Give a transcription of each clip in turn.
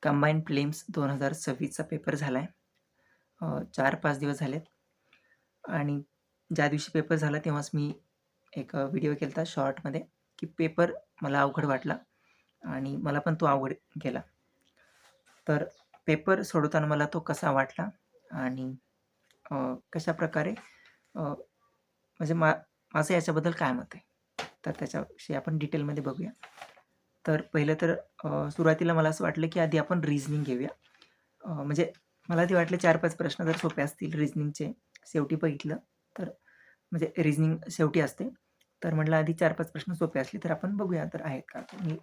Combined prelims 2026चा paper झाला आहे. 4-5 दिवस झालेत आणि ज्या दिवशी पेपर झाला तेव्हाच मी एक व्हिडिओ केला होता शॉर्टमध्ये, की पेपर मला अवघड वाटला आणि मला पण तो अवघड गेला. तर पेपर सोडवताना मला तो कसा वाटला आणि कशाप्रकारे म्हणजे माझं याच्याबद्दल काय मत आहे? तर त्याच्याविषयी आपण डिटेलमध्ये बघूया. तर पहिलं तर सुरुवातीला मला असं वाटलं, की आधी आपण रिझनिंग घेऊया. म्हणजे मला आधी वाटलं 4-5 प्रश्न जर सोपे असतील रिझनिंगचे, शेवटी बघितलं तर म्हणजे रिझनिंग शेवटी असते. तर म्हटलं आधी 4-5 प्रश्न सोपे असले तर आपण बघूया तर आहेत का? तर मी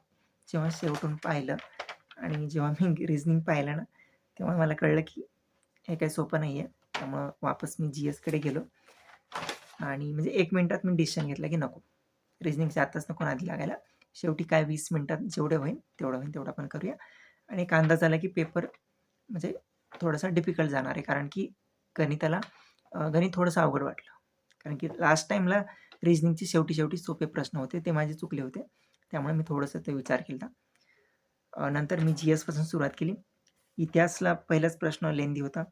जेव्हा शेवटून पाहिलं आणि जेव्हा मी रिझनिंग पाहिलं ना, तेव्हा मला कळलं, की हे काही सोपं नाही आहे. त्यामुळं वापस मी जी-एसकडे गेलो आणि म्हणजे 1 मिनिटात मी डिसिजन घेतला, की नको. रिझनिंगच्या आत्ताच नको नादी लागायला. शेवटी काय 20 मिनिटात जेवढं होईल, तेवढं आपण करूया. आणि एक अंदाज आला, की पेपर म्हणजे थोडासा डिफिकल्ट जाणार आहे. कारण की गणिताला गणित थोडंसं अवघड वाटलं. कारण की लास्ट टाईमला रिझनिंगचे शेवटी सोपे प्रश्न होते, ते माझे चुकले होते. त्यामुळे मी थोडंसं ते विचार केला. नंतर मी जी-एसपासून सुरुवात केली. इतिहासला पहिलाच प्रश्न लेंदी होता.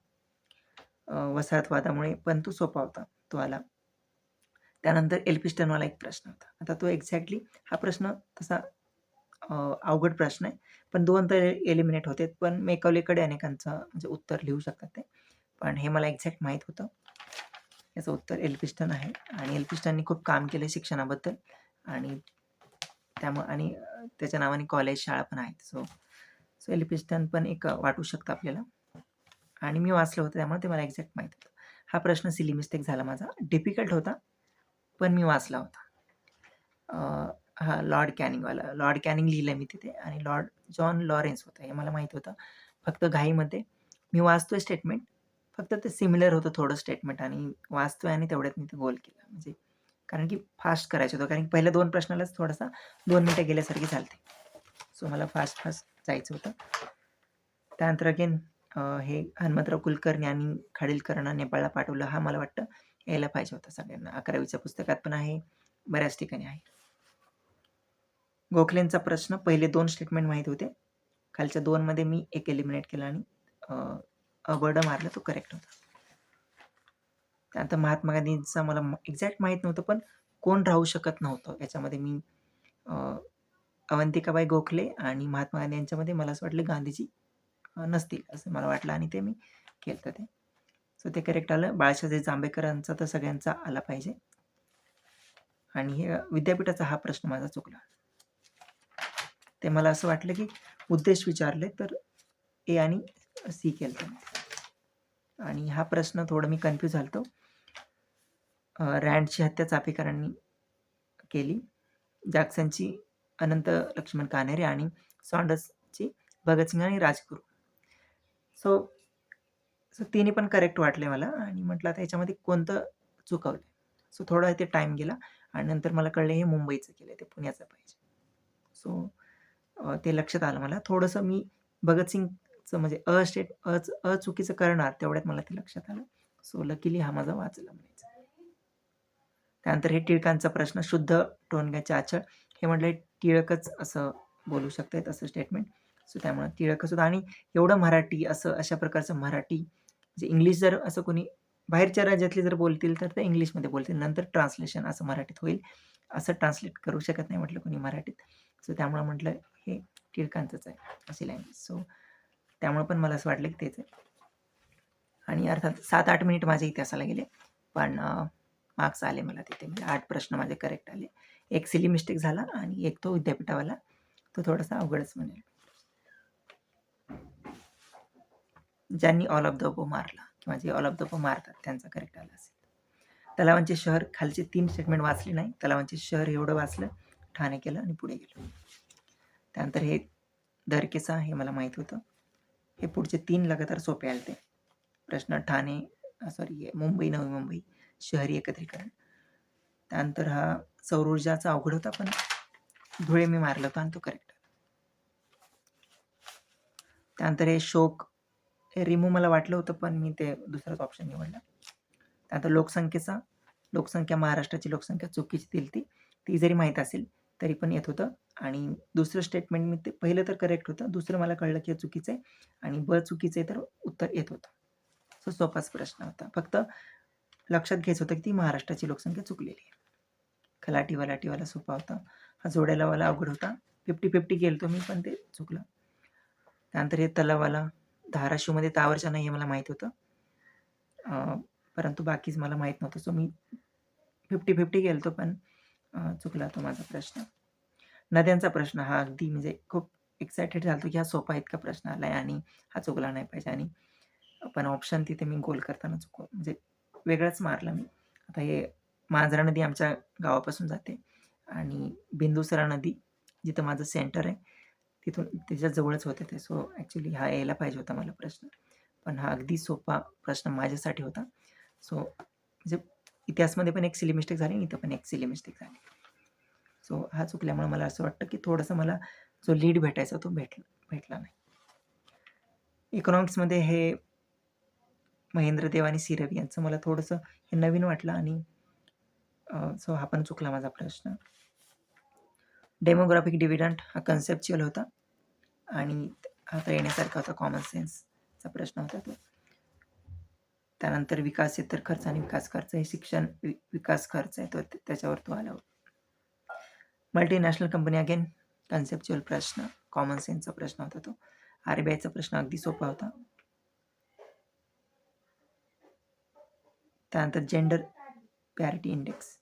वसाहतवादामुळे पण तो सोपा होता. तो आला. त्यानंतर एल्फिन्स्टनवाला एक प्रश्न होता. आता तो एक्झॅक्टली हा प्रश्न तसा अवघड प्रश्न आहे. पण 2 तर एलिमिनेट होते. पण मेकॉलेकडे अनेकांचं म्हणजे उत्तर लिहू शकतात ते. पण हे मला एक्झॅक्ट माहीत होतं. याचं उत्तर एल्फिन्स्टन आहे आणि एल्फिन्स्टननी खूप काम केलं शिक्षणाबद्दल आणि आणि त्याच्या नावाने कॉलेज, शाळा पण आहेत. सो सो एल्फिन्स्टन पण एक वाटू शकतं आपल्याला आणि मी वाचलं होतं त्यामुळे ते मला एक्झॅक्ट माहीत होतं. हा प्रश्न सिली मिस्टेक झाला माझा. डिफिकल्ट होता, पण मी वाचला होता. लॉर्ड कॅनिंगवाला. लॉर्ड कॅनिंग लिहिलं मी तिथे आणि लॉर्ड जॉन लॉरेन्स होतं हे मला माहीत होतं. फक्त घाईमध्ये मी वाचतोय स्टेटमेंट, फक्त ते सिमिलर होतं थोडं स्टेटमेंट आणि वाचतोय आणि तेवढ्यात मी ते गोल केलं. म्हणजे कारण की फास्ट करायचं होतं. कारण की पहिल्या 2 प्रश्नालाच थोडासा 2 मिनिटं गेल्यासारखी झालते. सो मला फास्ट जायचं होतं. त्यानंतर अगेन हे हनुमंतराव कुलकर्णी आणि खाडीलकरांना नेपाळला पाठवलं. हा मला वाटतं यायला पाहिजे होता सगळ्यांना. 11वीच्या पुस्तकात पण आहे, बऱ्याच ठिकाणी आहे. गोखलेंचा प्रश्न पहिले 2 स्टेटमेंट माहीत होते. खालच्या 2 मध्ये मी 1 एलिमिनेट केला आणि अबर्ड मारला तो करेक्ट होता. त्यानंतर महात्मा गांधींचा मला एक्झॅक्ट माहीत नव्हतं, पण कोण राहू शकत नव्हतं याच्यामध्ये मी अवंतिकाबाई गोखले आणि महात्मा गांधी यांच्यामध्ये मला असं वाटलं गांधीजी नसतील असं मला वाटलं आणि ते मी केलं ते. सो ते करेक्ट आलं. बाळशास्त्री जांभेकरांचा तर सगळ्यांचा आला पाहिजे आणि हे विद्यापीठाचा हा प्रश्न माझा चुकला. ते मला असं वाटलं की उद्देश विचारले तर ए आणि सी केलं आणि हा प्रश्न थोडं मी कन्फ्यूज झालतो. रँडची हत्या चापेकरांनी केली. जॅक्सनची अनंत लक्ष्मण कान्हेरे आणि सॉन्डर्सची भगतसिंग आणि राजगुरू. सो तिन्ही पण करेक्ट वाटले मला आणि म्हटलं आता याच्यामध्ये कोणतं चुकवलं. सो थोडा इथे टाईम गेला आणि नंतर मला कळलं हे मुंबईचं केलं ते पुण्याचं पाहिजे. सो ते लक्षात आलं मला. थोडंसं मी भगतसिंगचं म्हणजे चुकीचं करणार तेवढ्यात मला ते लक्षात आलं. सो लकीली हा माझा वाचला म्हणायचं. त्यानंतर हे टिळकांचा प्रश्न शुद्ध टोनग्याचे आचळ हे म्हटलं टिळकच असं बोलू शकतात असं स्टेटमेंट. सो त्यामुळे टिळकच होतं आणि एवढं मराठी अशा प्रकारचं मराठी म्हणजे इंग्लिश जर असं कोणी बाहेरच्या राज्यातले जर बोलतील तर ते इंग्लिशमध्ये बोलतील. नंतर ट्रान्सलेशन असं मराठीत होईल. असं ट्रान्सलेट करू शकत नाही म्हटलं कोणी मराठीत. सो त्यामुळे म्हटलं हे टिळकांचंच आहे अशी लँग्वेज. सो त्यामुळे पण मला असं वाटलं की तेच आहे. आणि अर्थात 7-8 मिनिट माझ्या इतिहासाला गेले. पण मार्क्स आले मला तिथे. म्हणजे 8 प्रश्न माझे करेक्ट आले. एक सिली मिस्टेक झाला आणि एक तो विद्यापीठावाला. तो थोडासा अवघडच म्हणेल. ज्यांनी ऑल ऑफ द अबोव्ह मारला किंवा जे ऑल ऑफ द अबोव्ह मारतात त्यांचा करेक्ट आला असेल. तलावांचे शहर खालचे 3 स्टेटमेंट वाचले नाही. तलावांचे शहर एवढं वाचलं, ठाणे केलं आणि पुढे गेलो. त्यानंतर हे दरकेसा हे मला माहीत होतं. हे पुढचे 3 लगातार सोपे आले. प्रश्न ठाणे मुंबई, नवी मुंबई, शहरी एकत्रीकरण. त्यानंतर हा सौर ऊर्जाचा अवघड होता, पण धुळे मी मारला होता आणि तो करेक्ट. त्यानंतर हे शोक हे रिमूव्ह मला वाटलं होतं, पण मी ते दुसराच ऑप्शन निवडला. त्यानंतर लोकसंख्या महाराष्ट्राची लोकसंख्या चुकीची दिली ती जरी माहीत असेल तरी पण येत होतं आणि दुसरं स्टेटमेंट मी ते पहिलं तर करेक्ट होतं. दुसरं मला कळलं की हे चुकीचं आहे आणि ब चुकीचं आहे तर उत्तर येत होतं. सो सोपाच प्रश्न होता. फक्त लक्षात घ्यायचं होतं की ती महाराष्ट्राची लोकसंख्या चुकलेली आहे. खलाटी-वलाटीवाला सोपा होता. हा जोड्यालावाला अवघड होता. 50-50 गेलतो मी पण ते चुकलं. त्यानंतर हे तलाववाला धाराशिवमध्ये तावरच्या नाही हे मला माहीत होतं. परंतु बाकीच मला माहीत नव्हतं. सो मी 50-50 गेलतो पण चुकला तो माझा प्रश्न. नद्यांचा प्रश्न हा अगदी म्हणजे खूप एक्सायटेड झालतो की हा सोपा इतका प्रश्न आलाय आणि हा चुकला नाही पाहिजे आणि पण ऑप्शन तिथे मी गोल करताना म्हणजे वेगळाच मारला मी. आता हे मांजरा नदी आमच्या गावापासून जाते आणि बिंदुसरा नदी जिथं माझं सेंटर आहे तिथून त्याच्या जवळच होते ते. सो ॲक्चुअली हा यायला पाहिजे होता मला प्रश्न. पण हा अगदी सोपा प्रश्न माझ्यासाठी होता. सो म्हणजे इतिहासमध्ये पण एक सिली मिस्टेक झाली आणि इथं पण एक सिली मिस्टेक झाली. सो हा चुकल्यामुळे मला असं वाटतं की थोडंसं मला जो लीड भेटायचा तो भेटला नाही. इकॉनॉमिक्समध्ये हे महेंद्र देव आणि सी रवी यांचं मला थोडंसं हे नवीन वाटलं आणि सो हा पण चुकला माझा प्रश्न. डेमोग्राफिक डिव्हिडंड हा कन्सेप्च्युअल होता आणि आता येण्यासारखा होता. कॉमन सेन्सचा प्रश्न होता तो. त्यानंतर विकासेतर खर्च आणि विकास खर्च हे शिक्षण विकास खर्च आहे तो त्याच्यावर तो आला होता. मल्टीनॅशनल कंपनी अगेन कन्सेप्च्युअल प्रश्न, कॉमन सेन्सचा प्रश्न होता तो. RBIचा प्रश्न अगदी सोपा होता. त्यानंतर जेंडर पॅरिटी इंडेक्स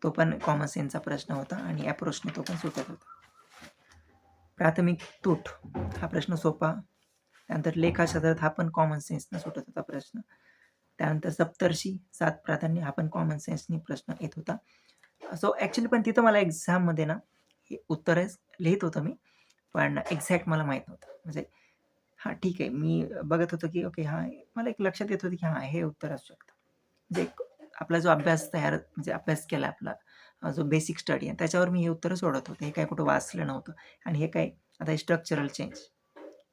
तो पण कॉमन सेन्सचा प्रश्न होता आणि अप्रोचने तो पण सुटत होता. प्राथमिक तूट हा प्रश्न सोपा. त्यानंतर लेखाशास्त्रात हा पण कॉमन सेन्सनं सुटत होता प्रश्न. त्यानंतर सप्तर्षी 7 प्राधान्य हा पण कॉमन सेन्सनी प्रश्न येत होता. सो ॲक्च्युअली पण तिथं मला एक्झाममध्ये ना हे उत्तरं लिहित होतं मी, पण एक्झॅक्ट मला माहीत नव्हतं. म्हणजे हां, ठीक आहे. मी बघत होतो की ओके हां, मला एक लक्षात येत होतं की हां, हे उत्तर असू शकतं. म्हणजे आपला जो अभ्यास म्हणजे अभ्यास केला आपला जो बेसिक स्टडी आहे त्याच्यावर मी हे उत्तरं सोडत होते. हे काही कुठं वाचलं नव्हतं आणि हे काय आता हे स्ट्रक्चरल चेंज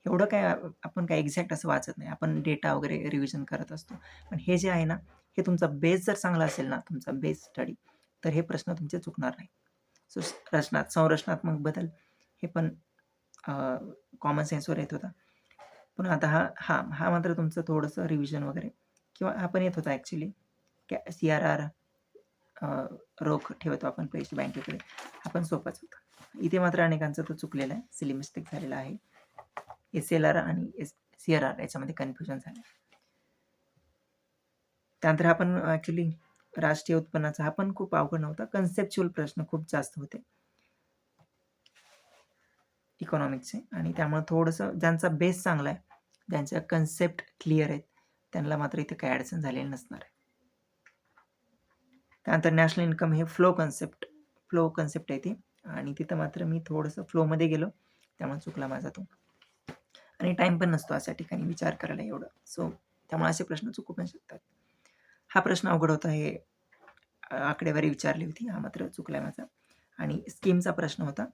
एवढं काय आपण काय एक्झॅक्ट असं वाचत नाही. आपण डेटा वगैरे रिव्हिजन करत असतो. पण हे जे आहे ना, हे तुमचा बेस जर चांगला असेल ना, तुमचा बेस स्टडी, तर हे प्रश्न तुमचे चुकणार नाही. सो संरचनात्मक बदल हे पण कॉमन सेन्सवर येत होता. पुन्हा आता हा मात्र तुमचं थोडंसं रिव्हिजन वगैरे किंवा हा पण येत होता ॲक्चुअली CRR रोख ठेवतो आपण पैसे बँकेकडे. हा पण सोपाच होता. इथे मात्र अनेकांचा तो चुकलेला आहे. सिली मिस्टेक झालेला आहे. SLR आणि CRR याच्यामध्ये कन्फ्युजन झालं. त्यानंतर हा पण ॲक्चुअली राष्ट्रीय उत्पन्नाचा हा पण खूप अवघड नव्हता. कन्सेप्च्युअल प्रश्न खूप जास्त होते. इकॉनॉमिक्सचे आणि त्यामुळे थोडंसं ज्यांचा बेस चांगला आहे, ज्यांच्या कन्सेप्ट क्लिअर आहेत, त्यांना मात्र इथे काही अडचण झालेली नसणार आहे. त्यानंतर नॅशनल इन्कम हे फ्लो कन्सेप्ट आहे ती आणि तिथं मात्र मी थोडंसं फ्लोमध्ये गेलो, त्यामुळे चुकला माझा तो. आणि टाईम पण नसतो अशा ठिकाणी विचार करायला एवढं. सो त्यामुळे असे प्रश्न चुकू पण शकतात. हा प्रश्न अवघड होता. हे आकडेवारी विचारली होती. हा मात्र चुकला माझा. आणि स्कीमचा प्रश्न होता.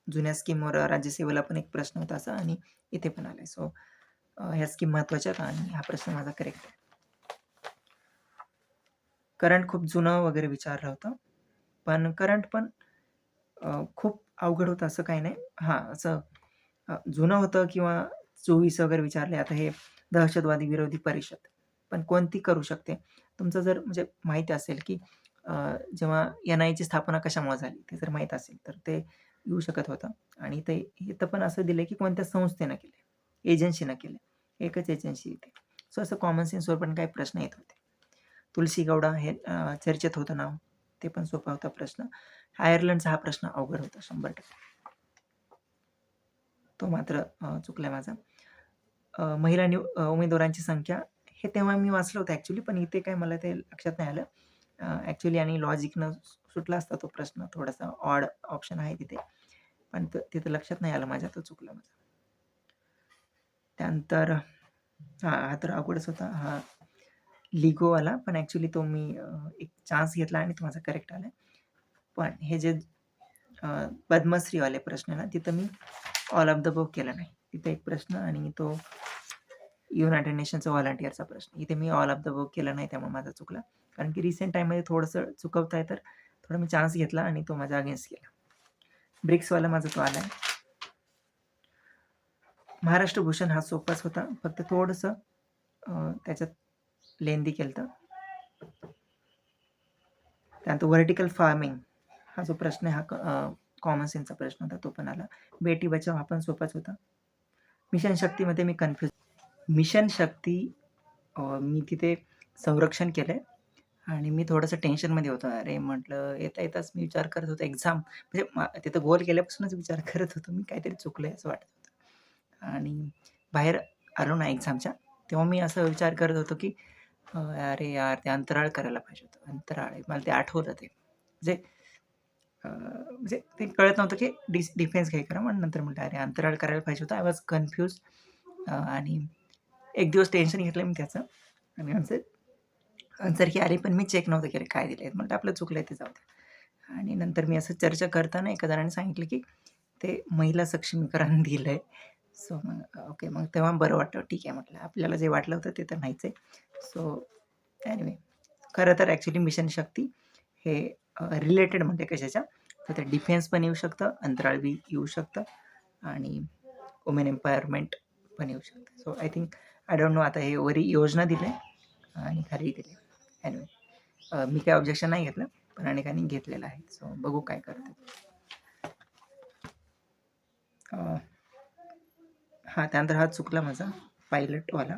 जुन्या स्कीमवर राज्यसेवेला पण एक प्रश्न होता असा आणि इथे पण आलाय. सो ह्या स्कीम महत्त्वाच्या आहेत आणि हा प्रश्न माझा करेक्ट आहे. करंट खूप जुनं वगैरे विचारलं होतं. पण करंट पण खूप अवघड होतं असं काही नाही. हां, असं जुनं होतं किंवा 24 वगैरे विचारले. आता हे दहशतवादी विरोधी परिषद पण कोणती करू शकते. तुमचं जर म्हणजे माहिती असेल की जेव्हा NIAची स्थापना कशामुळे झाली ते जर माहीत असेल तर ते येऊ शकत होतं आणि ते इथं पण असं दिलंय की कोणत्या संस्थेनं केलंय, एजन्सीनं केलंय. एकच एजन्सी इथे. सो असं कॉमन सेन्सवर पण काही प्रश्न येत होते. तुलसी गौडा हे चर्चेत होतं नाव. ते पण सोपा होता प्रश्न. आयर्लंडचा हा प्रश्न अवघड होता 100%. तो मात्र चुकला माझा. महिला उमेदवारांची संख्या हे तेव्हा मी वाचलं होतं ॲक्चुअली पण इथे काय मला ते लक्षात नाही आलं. ॲक्चुअली आणि लॉजिकनं सुटला असता तो प्रश्न थोडासा ऑड ऑप्शन आहे तिथे. पण तिथं लक्षात नाही आलं माझ्या तो चुकला माझा. त्यानंतर हा तर अवघडच होता. हा लिगोवाला पण ॲक्चुअली तो मी एक चान्स घेतला आणि तो माझा करेक्ट आला. पण हे जे पद्मश्रीवाले प्रश्न आहे ना, तिथं मी ऑल ऑफ द अबोव्ह केलं नाही. तिथे एक प्रश्न आणि तो युनायटेड नेशनचा व्हॉलंटिअरचा प्रश्न. इथे मी ऑल ऑफ द अबोव्ह केलं नाही त्यामुळे माझा चुकला. कारण की रिसेंट टाईममध्ये थोडंसं चुकवताय तर थोडा मी चान्स घेतला आणि तो माझ्या अगेन्स्ट गेला. ब्रिक्सवाला माझा तो आला आहे. महाराष्ट्र भूषण हा सोपाच होता, फक्त थोडंसं त्याच्यात लेंदी केलं होतं. त्यानंतर व्हर्टिकल फार्मिंग हा जो प्रश्न आहे हा कॉमन सेन्सचा प्रश्न होता, तो पण आला. बेटी बचाव हा पण सोपाच होता. मिशन शक्तीमध्ये मी कन्फ्यूज. मिशन शक्ती मी तिथे संरक्षण केलं आहे आणि मी थोडंसं टेन्शनमध्ये होतो. अरे म्हटलं येताच मी विचार करत होतो एक्झाम, म्हणजे तिथं गोल केल्यापासूनच विचार करत होतो मी काहीतरी चुकलं आहे असं वाटत होतं. आणि बाहेर आलो ना एक्झामच्या, तेव्हा मी असं विचार करत होतो की अरे यार ते अंतराळ करायला पाहिजे होतं. अंतराळ मला ते आठवलं ते. म्हणजे ते कळत नव्हतं की डिफेन्स काय करा. म्हणून नंतर म्हटलं अरे अंतराळ करायला पाहिजे होतं. I was confuse. आणि एक दिवस टेन्शन घेतलं मी त्याचं आणि आन्सर की आली, पण मी चेक नव्हतं केलं काय दिलं आहे. म्हटलं आपलं चुकलं आहे ते जाऊ द्या. आणि नंतर मी असं चर्चा करताना एका जणाने सांगितलं की ते महिला सक्षमीकरण दिलं आहे. सो मग ओके, मग तेव्हा बरं वाटलं. ठीक आहे म्हटलं, आपल्याला जे वाटलं होतं ते तर नाहीच आहे. सो एनिवे, खरं तर ॲक्च्युली मिशन शक्ती हे रिलेटेड म्हणजे कशाच्या, तर ते डिफेन्स पण येऊ शकतं, अंतराळ बी येऊ शकतं आणि वुमेन एम्पॉवरमेंट पण येऊ शकतं. So I think I don't know, आता हे वरी योजना दिली आहे आणि खाली दिली. एनिवे, मी काही ऑब्जेक्शन नाही घेतलं, पण अनेकांनी घेतलेलं आहे. सो बघू काय करते. हां, त्यानंतर हा चुकला माझा पायलटवाला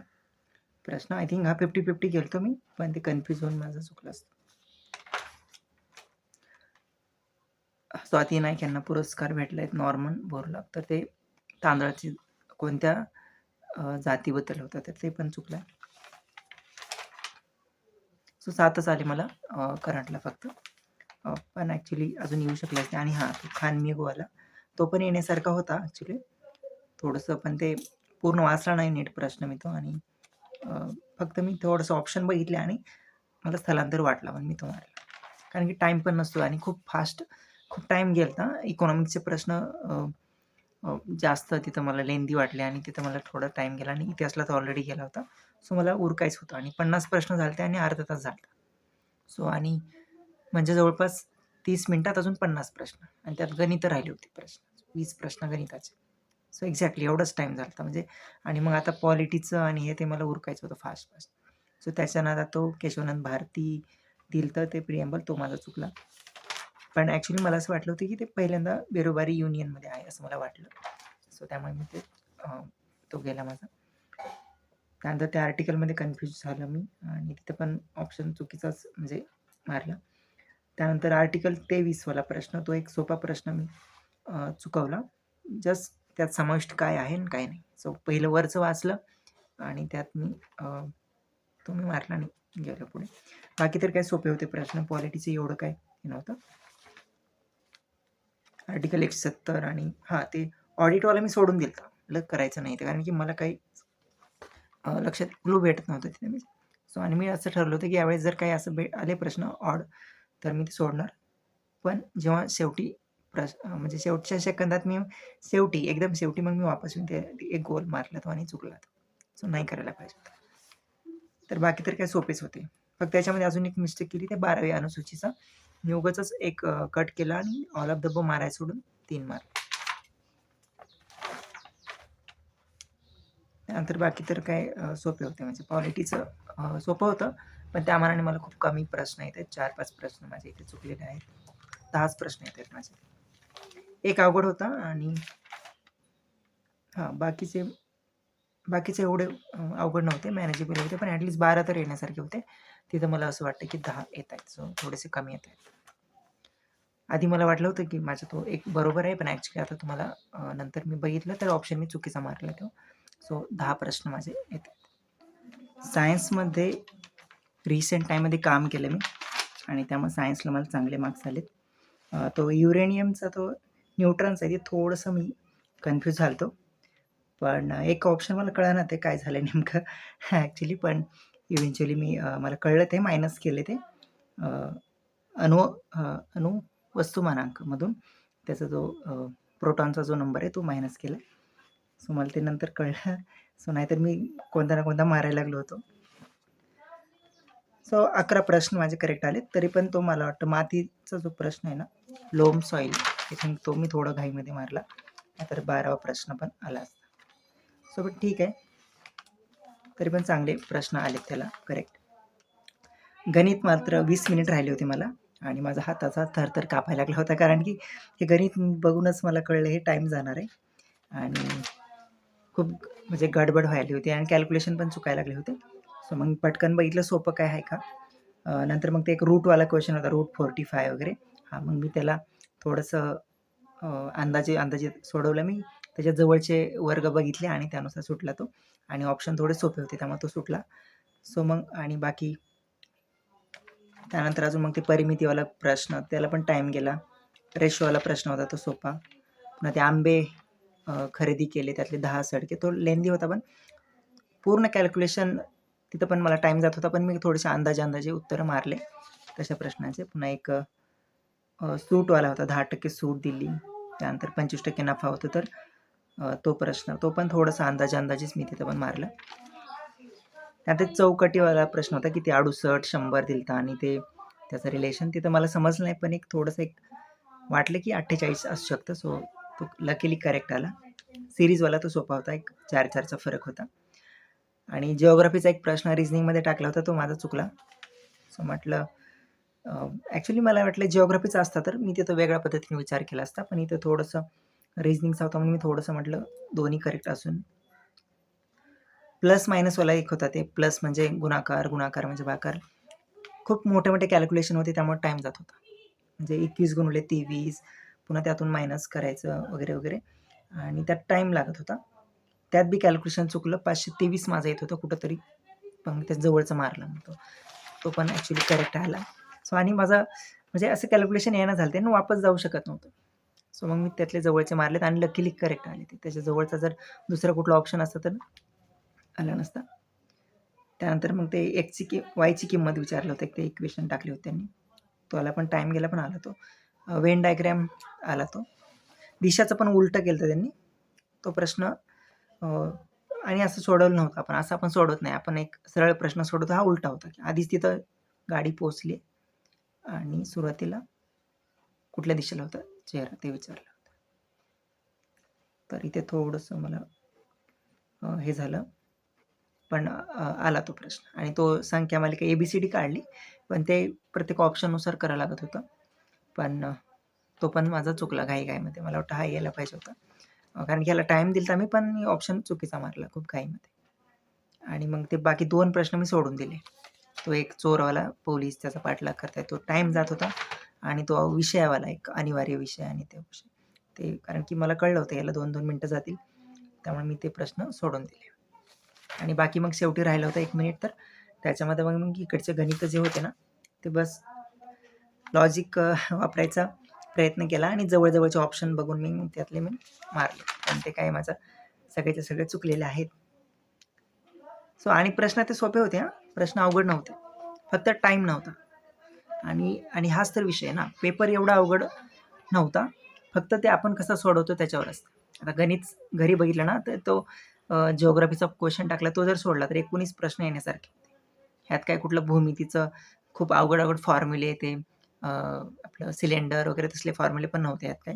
प्रश्न. आय थिंक हा 50-50 गेलतो मी, पण ते कन्फ्यूज होऊन माझं चुकलं असतं. स्वाती नाईक यांना पुरस्कार भेटला आहे नॉर्मन बोरला, तर ते तांदळाची कोणत्या जातीबद्दल होतं, तर ते पण चुकलं. सो 7च आले मला करंटला फक्त. पण ॲक्च्युली अजून येऊ शकले असते. आणि हां, तो खानमिगवाला तो पण येण्यासारखा होता ॲक्च्युली थोडंसं, पण ते पूर्ण वाचला नाही नीट प्रश्न मी तो. आणि फक्त मी थोडंसं ऑप्शन बघितले आणि मला स्थलांतर वाटला, पण मी तो मारला. कारण की टाईम पण नसतो आणि खूप फास्ट खूप टाईम गेला होता. इकॉनॉमिक्सचे प्रश्न जास्त तिथं मला लेंदी वाटले आणि तिथं मला थोडा टाईम गेला आणि इतिहासला तर ऑलरेडी गेला होता. सो मला उरकायचं होतं आणि 50 प्रश्न झाले होते आणि अर्धा तास झाला. सो आणि म्हणजे जवळपास 30 मिनिटात अजून 50 प्रश्न आणि त्यात गणितं राहिली होती प्रश्न. 20 प्रश्न गणिताचे. सो एक्झॅक्टली एवढाच टाईम झाला होता म्हणजे. आणि मग आता पॉलिटिचं आणि हे ते मला उरकायचं होतं फास्ट. सो त्याच्या नादात तो केशवानंद भारती दिलं ते प्रिएम्बल, तो माझा चुकला. पण ॲक्च्युली मला असं वाटलं होतं की ते पहिल्यांदा बेरोबारी युनियनमध्ये आहे असं मला वाटलं. सो त्यामुळे मी ते तो गेला माझा. त्यानंतर त्या आर्टिकलमध्ये कन्फ्यूज झालं मी आणि तिथं पण ऑप्शन चुकीचाच म्हणजे मारला. त्यानंतर आर्टिकल 23 वाला प्रश्न, तो एक सोपा प्रश्न मी चुकवला. जस्ट त्यात समाविष्ट काय आहे आणि काय नाही. सो पहिलं वरचं वाचलं आणि त्यात मी तो मी मारला नाही, गेलो पुढे. बाकी तर काय सोपे होते प्रश्न, पॉलिटीचं एवढं काय हे नव्हतं. आर्टिकल 170 आणि हां, ते ऑडिटवाला मी सोडून दिलं होतं, करायचं नाही ते, कारण की मला काही लक्षात क्लू भेटत नव्हतं तिथे मी. सो आणि मी असं ठरवलं होतं की यावेळेस जर काही असं आले प्रश्न ऑड, तर मी ते सोडणार. पण जेव्हा शेवटी म्हणजे शेवटच्या सेकंदात मी एकदम शेवटी मग मी वापस येऊन ते एक गोल मारला तो आणि चुकला तो. सो नाही करायला पाहिजे होतं. तर बाकी तर काय सोपेच होते. फक्त त्याच्यामध्ये अजून एक मिस्टेक केली, ते 12वी अनुसूचीचा मी उगाचच एक कट केला आणि ऑल ऑफ द अबव्ह मारायला सोडून 3 मारले. त्यानंतर बाकी तर काय सोपे होते. म्हणजे पॉलिटीचं सोपं होतं, पण त्या मानाने मला खूप कमी प्रश्न येत आहेत. 4-5 प्रश्न माझे इथे चुकलेले आहेत. 10च प्रश्न येत आहेत माझे. एक अवघड होता आणि हां, बाकीचे एवढे अवघड नव्हते, मॅनेजेबल होते, पण ॲटलीस्ट 12 तर येण्यासारखे होते. तिथं मला असं वाटतं की 10 येत आहेत. सो थोडेसे कमी येत आहेत. आधी मला वाटलं होतं की माझा तो एक बरोबर आहे, पण ॲक्च्युली आता तुम्हाला नंतर मी बघितलं तर ऑप्शन मी चुकीचा मारला तो. सो 10 प्रश्न माझे येतात. सायन्समध्ये रिसेंट टाईममध्ये काम केलं मी आणि त्यामुळे सायन्सला मला चांगले मार्क्स आलेत. तो युरेनियमचा तो न्यूट्रॉन्स आहे, ते थोडंसं मी कन्फ्यूज झालो होतो. पण एक ऑप्शन मला कळेना ते काय झालं नेमकं ॲक्च्युली, पण इव्हेंच्युअली मला कळलं ते मायनस केले ते अणु वस्तुमानांकमधून त्याचा जो प्रोटॉनचा जो नंबर आहे तो मायनस केला. सो मला ते नंतर कळलं. सो नाहीतर मी कोणता ना कोणता मारायला लागलो होतो. सो 11 प्रश्न माझे करेक्ट आले. तरी पण तो मला वाटतं मातीचा जो प्रश्न आहे ना, लोम सॉईल, आय थिंक तो मी थोडा घाईमध्ये मारला, नाहीतर 12वा प्रश्न पण आला असता. सो पण ठीक आहे, तरी पण चांगले प्रश्न आलेत त्याला करेक्ट. गणित मात्र 20 मिनिट राहिले होते मला आणि माझा हाताचा थरथर कापायला लागला होता, कारण की हे गणित बघूनच मला कळलं हे टाईम जाणार आहे आणि खूप म्हणजे गडबड व्हायली होती आणि कॅल्क्युलेशन पण चुकायला लागले होते. सो मग पटकन बघितलं सोपं काय आहे का. नंतर मग ते एक रूटवाला क्वेश्चन होता, रूट 45 वगैरे. हां, मग मी त्याला थोडंसं अंदाजे सोडवलं मी. त्याच्या जवळचे वर्ग बघितले आणि त्यानुसार सुटला तो, आणि ऑप्शन थोडे सोपे होते त्यामुळे तो सुटला. सो मग आणि बाकी त्यानंतर अजून मग ते परिमितीवाला प्रश्न, त्याला पण टाईम गेला. रेशोवाला प्रश्न होता तो सोपा. पुन्हा ते आंबे खरेदी केले, त्यातले 10 सडके, तो लेंदी होता, पण पूर्ण कॅल्क्युलेशन तिथं पण मला टाईम जात होता, पण मी थोडेसे अंदाजे उत्तरं मारले तशा प्रश्नांचे. पुन्हा एक सूटवाला होता, 10% सूट दिली, त्यानंतर 25% नफा होता, तर तो प्रश्न, तो पण थोडासा अंदाजेच मी तिथं पण मारलं. त्यानंतर चौकटीवाला प्रश्न होता, की ते 68, 100 दिलता आणि ते त्याचं रिलेशन तिथं मला समजलं नाही, पण एक थोडंसं एक वाटलं की 48 असू शकतं. सो तो लकीली करेक्ट आला. सिरीजवाला तो सोपा होता, एक 4-4चा फरक होता. आणि जिओग्राफीचा एक प्रश्न रिझनिंगमध्ये टाकला होता, तो माझा चुकला. सो म्हटलं ॲक्च्युली मला वाटलं जिओग्राफीचा असता तर मी तिथं वेगळ्या पद्धतीने विचार केला असता, पण इथं थोडंसं रिझनिंगचा होता म्हणून मी थोडंसं म्हटलं दोन्ही करेक्ट असून. प्लस मायनसवाला एक होता, ते प्लस म्हणजे गुणाकार म्हणजे भागाकार. खूप मोठे कॅल्क्युलेशन होते, त्यामुळे टाईम जात होता. म्हणजे 21 गुणिले 23, पुन्हा त्यातून मायनस करायचं वगैरे आणि त्यात टाईम लागत होता. त्यात बी कॅल्क्युलेशन चुकलं. 523 माझं येत होतं कुठंतरी, पण मी त्या जवळचं मारलं मग तो पण ॲक्च्युली करेक्ट आला. सो आणि माझा म्हणजे असं कॅल्क्युलेशन येणं झालं, ते वापस जाऊ शकत नव्हतं. सो मग मी त्यातले जवळचे मारलेत आणि लकीली करेक्ट आले ते. त्याच्या जवळचा जर दुसरा कुठला ऑप्शन असता तर आला नसता. त्यानंतर मग ते वायची किंमत विचारलं होतं, ते इक्वेशन टाकले होते त्यांनी. तो आला, पण टाईम गेला, पण आला तो. वेन डायग्रॅम आला तो. दिशाचं पण उलटं केलं त्यांनी तो प्रश्न, आणि असं सोडवलं नव्हतं आपण, असं आपण सोडवत नाही. आपण एक सरळ प्रश्न सोडवतो, हा उलटा होता. आधीच तिथं गाडी पोहोचली आणि सुरुवातीला कुठल्या दिशेला होता चेहरा ते विचारलं होतं. तर इथे थोडंसं मला हे झालं, पण आला तो प्रश्न. आणि तो संख्या मालिका ABCD काढली, पण ते प्रत्येक ऑप्शननुसार करावं लागत होतं. पण तो पण माझा चुकला घाईमध्ये. मला वाटतं हा यायला पाहिजे होता, कारण की याला टाईम दिला मी, पण मी ऑप्शन चुकीचा मारला खूप घाईमध्ये. आणि मग ते बाकी 2 प्रश्न मी सोडून दिले. तो एक चोरवाला पोलीस त्याचा पाठलाग करताय, तो टाईम जात होता, आणि तो विषयावाला एक अनिवार्य विषय आणि ते कारण की मला कळलं होतं याला 2-2 मिनिटं जातील, त्यामुळे मी ते प्रश्न सोडून दिले. आणि बाकी मग शेवटी राहिलं होतं 1 मिनिट, तर त्याच्यामध्ये मग इकडचे गणित जे होते ना, ते बस लॉजिक वापरायचा प्रयत्न केला आणि जवळचे ऑप्शन बघून मी त्यातले मारले, पण ते काय माझं सगळेचे सगळे चुकलेले आहेत. सो आणि प्रश्न ते सोपे होते, प्रश्न अवघड नव्हते, फक्त टाईम नव्हता. आणि हाच तर विषय आहे ना, पेपर एवढा अवघड नव्हता, फक्त ते आपण कसं सोडवतो त्याच्यावर असतं. आता गणित घरी बघितलं ना, तर तो जिओग्राफीचा क्वेश्चन टाकला, तो जर सोडला तर 19 प्रश्न येण्यासारखे होते. ह्यात काय कुठलं भूमितीचं खूप अवघड फॉर्म्युले, ते आपलं सिलेंडर वगैरे तसले फॉर्म्युले पण नव्हते ह्यात काय.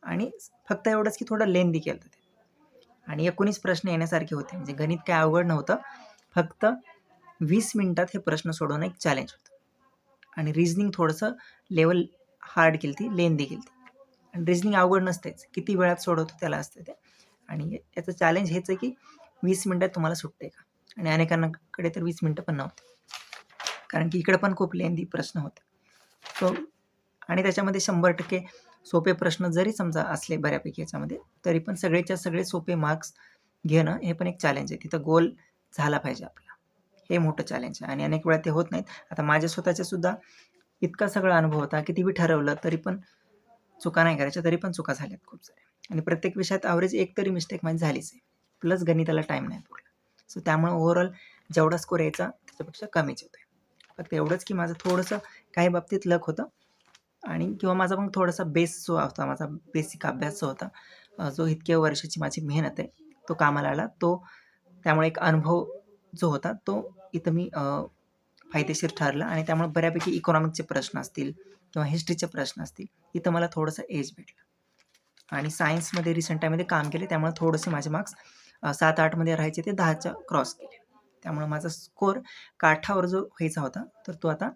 आणि फक्त एवढंच की थोडं लेंदी केलं ते, आणि 19 प्रश्न येण्यासारखे होते. म्हणजे गणित काय अवघड नव्हतं, फक्त 20 मिनिटात हे प्रश्न सोडवणं एक चॅलेंज होतं. आणि रिझनिंग थोडंसं लेवल हार्ड केली ती, लेंदी केली ती. आणि रिझनिंग अवघड नसतेच, किती वेळात सोडवतो त्याला असतं ते. आणि याचं चॅलेंज हेच आहे की 20 मिनिटात तुम्हाला सुटते का. आणि अनेकांकडे तर 20 मिनिटं पण नव्हते, कारण की इकडे पण खूप लेंदी प्रश्न होते. सो आणि त्याच्यामध्ये 100% सोपे प्रश्न जरी समजा असले बऱ्यापैकी याच्यामध्ये, तरी पण सगळेच्या सगळे सोपे मार्क्स घेणं हे पण एक चॅलेंज आहे. तिथं गोल झाला पाहिजे आपला, हे मोठं चॅलेंज आहे आणि अनेक वेळा ते होत नाहीत. आता माझ्या स्वतःच्या सुद्धा इतका सगळा अनुभव होता, किती बी ठरवलं तरी पण चुका नाही करायच्या, तरी पण चुका झाल्यात खूप साऱ्या. आणि प्रत्येक विषयात ॲव्हरेज एक तरी मिस्टेक माझी झालीच आहे. प्लस गणिताला टाईम नाही पुरला. सो त्यामुळे ओव्हरऑल जेवढा स्कोर यायचा त्याच्यापेक्षा कमीच येतोय. फक्त एवढंच की माझं थोडंसं काही बाबतीत लक होतं, आणि किंवा माझा मग थोडासा बेस जो होता, माझा बेसिक अभ्यास जो होता, जो इतक्या वर्षाची माझी मेहनत आहे, तो कामाला आला. त्यामुळे एक अनुभव जो होता तो इथं मी फायदेशीर ठरला, आणि त्यामुळे बऱ्यापैकी इकॉनॉमिक्सचे प्रश्न असतील किंवा हिस्ट्रीचे प्रश्न असतील, इथं मला थोडंसं एज भेटलं. आणि सायन्समध्ये रिसेंट टाईममध्ये काम केले, त्यामुळे थोडेसे माझे मार्क्स 7-8 मध्ये राहायचे ते 10च्या क्रॉस केले. त्यामुळे माझा स्कोर काठावर जो व्हायचा होता, तर तो आता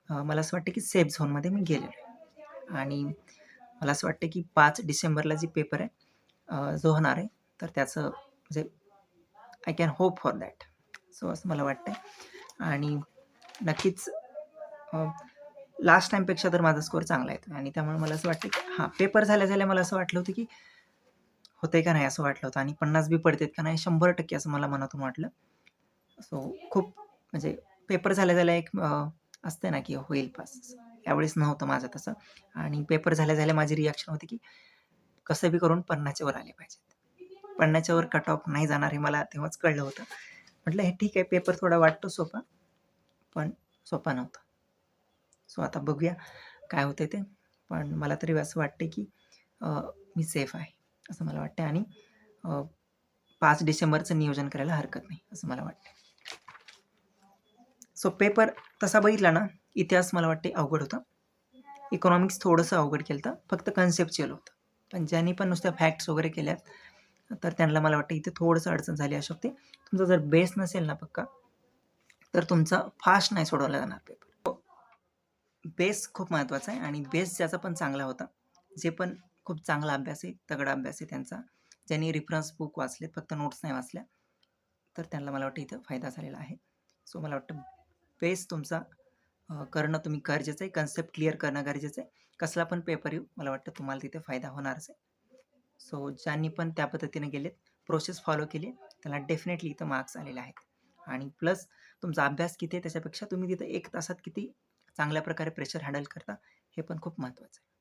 मला असं वाटतं की सेफ झोनमध्ये मी गेलेलो आहे. आणि मला असं वाटतं की 5 डिसेंबरला जी पेपर आहे जो होणार आहे, तर त्याचं म्हणजे I can hope for that. So असं मला वाटतंय. आणि नक्कीच लास्ट टाईमपेक्षा तर माझा स्कोर चांगला येतो आणि त्यामुळे मला असं वाटतं की हां, पेपर झाल्या-झाल्या मला असं वाटलं होतं की होतंय का नाही असं वाटलं होतं आणि 50 बी पडतेत का नाही 100% असं मला मनातून वाटलं. सो खूप म्हणजे पेपर झाल्या-झाल्या एक असते ना की होईल पास. यावेळेस नव्हतं माझं तसं आणि पेपर झाल्या-झाल्या माझी रिएक्शन होती की कसं बी करून 50च्या वर आले पाहिजेत. 50च्या वर कट ऑफ नाही जाणार हे मला तेव्हाच कळलं होतं. म्हटलं हे ठीक आहे पेपर थोडा वाटतो सोपा, पण सोपा नव्हता. सो आता बघूया काय होतंय ते. पण मला तरी असं वाटतंय की मी सेफ आहे असं मला वाटतंय आणि 5 डिसेंबरचं नियोजन करायला हरकत नाही असं मला वाटतंय. सो पेपर तसा बघितला ना, इतिहास मला वाटते अवघड होता. इकॉनॉमिक्स थोडंसं अवघड केलं होतं. फक्त कन्सेप्च्युअल होतं. पण ज्यांनी पण नुसत्या फॅक्ट्स वगैरे केल्यात, तर त्यांना मला वाटतं इथे थोडंसं अडचण झाली असू शकते. तुमचा जर बेस नसेल ना पक्का, तर तुमचा फास्ट नाही सोडवला जाणार पेपर. बेस खूप महत्त्वाचा आहे आणि बेस ज्याचा पण चांगला होता, जे पण खूप चांगला अभ्यास आहे, तगडा अभ्यास आहे त्यांचा, ज्यांनी रेफरन्स बुक वाचलेत, फक्त नोट्स नाही वाचल्या, तर त्यांना मला वाटतं इथं फायदा झालेला आहे. सो मला वाटतं बेस तुमचा करणं तुम्ही गरजेचं आहे. कन्सेप्ट क्लिअर करणं गरजेचं आहे. कसला पण पेपर येऊ, मला वाटतं तुम्हाला तिथे फायदा होणारच आहे. सो ज्यांनी पण त्या पद्धतीने गेलेत, प्रोसेस फॉलो केली, त्याला डेफिनेटली इथं मार्क्स आलेले आहेत. आणि प्लस तुमचा अभ्यास किती आहे त्याच्यापेक्षा तुम्ही तिथं 1 तासात किती चांगल्या प्रकारे प्रेशर हँडल करता, हे पण खूप महत्त्वाचं आहे.